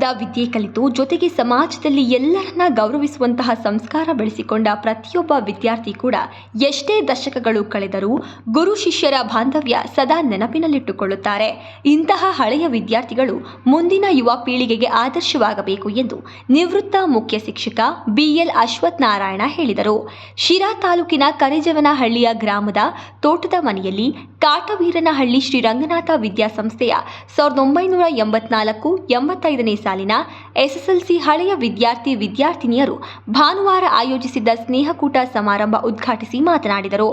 ಮಟ್ಟದ ವಿದ್ಯೆ ಕಲಿತು ಜೊತೆಗೆ ಸಮಾಜದಲ್ಲಿ ಎಲ್ಲರನ್ನ ಗೌರವಿಸುವಂತಹ ಸಂಸ್ಕಾರ ಬೆಳೆಸಿಕೊಂಡ ಪ್ರತಿಯೊಬ್ಬ ವಿದ್ಯಾರ್ಥಿ ಕೂಡ ಎಷ್ಟೇ ದಶಕಗಳು ಕಳೆದರೂ ಗುರು ಶಿಷ್ಯರ ಬಾಂಧವ್ಯ ಸದಾ ನೆನಪಿನಲ್ಲಿಟ್ಟುಕೊಳ್ಳುತ್ತಾರೆ. ಇಂತಹ ಹಳೆಯ ವಿದ್ಯಾರ್ಥಿಗಳು ಮುಂದಿನ ಯುವ ಪೀಳಿಗೆಗೆ ಆದರ್ಶವಾಗಬೇಕು ಎಂದು ನಿವೃತ್ತ ಮುಖ್ಯ ಶಿಕ್ಷಕ ಬಿಎಲ್ ಅಶ್ವಥ್ ನಾರಾಯಣ ಹೇಳಿದರು. ಶಿರಾ ತಾಲೂಕಿನ ಕರಿಜವನಹಳ್ಳಿಯ ಗ್ರಾಮದ ತೋಟದ ಮನೆಯಲ್ಲಿ ಕಾಟವೀರನಹಳ್ಳಿ ಶ್ರೀರಂಗನಾಥ ವಿದ್ಯಾಸಂಸ್ಥೆಯ 1984-85ನೇ ಸಾಲಿನ ಎಸ್ಎಸ್ಎಲ್ಸಿ ಹಳೆಯ ವಿದ್ಯಾರ್ಥಿನಿಯರು ಭಾನುವಾರ ಆಯೋಜಿಸಿದ್ದ ಸ್ನೇಹಕೂಟ ಸಮಾರಂಭ ಉದ್ಘಾಟಿಸಿ ಮಾತನಾಡಿದರು.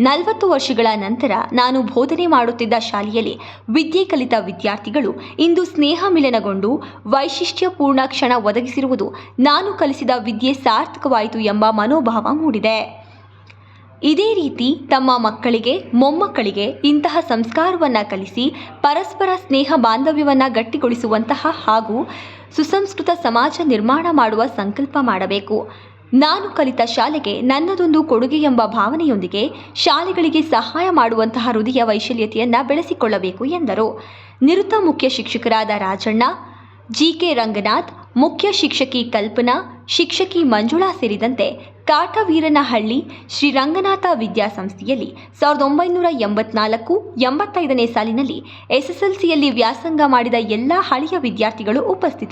40 ವರ್ಷಗಳ ನಂತರ ನಾನು ಬೋಧನೆ ಮಾಡುತ್ತಿದ್ದ ಶಾಲೆಯಲ್ಲಿ ವಿದ್ಯೆ ಕಲಿತ ವಿದ್ಯಾರ್ಥಿಗಳು ಇಂದು ಸ್ನೇಹ ಮಿಲನಗೊಂಡು ವೈಶಿಷ್ಟ್ಯಪೂರ್ಣ ಕ್ಷಣ ಒದಗಿಸಿರುವುದು ನಾನು ಕಲಿಸಿದ ವಿದ್ಯೆ ಸಾರ್ಥಕವಾಯಿತು ಎಂಬ ಮನೋಭಾವ ಮೂಡಿದೆ. ಇದೇ ರೀತಿ ತಮ್ಮ ಮಕ್ಕಳಿಗೆ ಮೊಮ್ಮಕ್ಕಳಿಗೆ ಇಂತಹ ಸಂಸ್ಕಾರವನ್ನು ಕಲಿಸಿ ಪರಸ್ಪರ ಸ್ನೇಹ ಬಾಂಧವ್ಯವನ್ನು ಗಟ್ಟಿಗೊಳಿಸುವಂತಹ ಹಾಗೂ ಸುಸಂಸ್ಕೃತ ಸಮಾಜ ನಿರ್ಮಾಣ ಮಾಡುವ ಸಂಕಲ್ಪ ಮಾಡಬೇಕು. ನಾನು ಕಲಿತ ಶಾಲೆಗೆ ನನ್ನದೊಂದು ಕೊಡುಗೆ ಎಂಬ ಭಾವನೆಯೊಂದಿಗೆ ಶಾಲೆಗಳಿಗೆ ಸಹಾಯ ಮಾಡುವಂತಹ ಹೃದಯ ವೈಶಲ್ಯತೆಯನ್ನು ಬೆಳೆಸಿಕೊಳ್ಳಬೇಕು ಎಂದರು. ನಿವೃತ್ತ ಮುಖ್ಯ ಶಿಕ್ಷಕರಾದ ರಾಜಣ್ಣ, ಜಿಕೆ ರಂಗನಾಥ್, ಮುಖ್ಯ ಶಿಕ್ಷಕಿ ಕಲ್ಪನಾ, ಶಿಕ್ಷಕಿ ಮಂಜುಳಾ ಸೇರಿದಂತೆ ಕಾಟವೀರನಹಳ್ಳಿ ಶ್ರೀರಂಗನಾಥ ವಿದ್ಯಾಸಂಸ್ಥೆಯಲ್ಲಿ 1984-85ನೇ ಸಾಲಿನಲ್ಲಿ ಎಸ್ಎಸ್ಎಲ್ಸಿಯಲ್ಲಿ ವ್ಯಾಸಂಗ ಮಾಡಿದ ಎಲ್ಲ ಹಳೆಯ ವಿದ್ಯಾರ್ಥಿಗಳು ಉಪಸ್ಥಿತರಿದ್ದರು.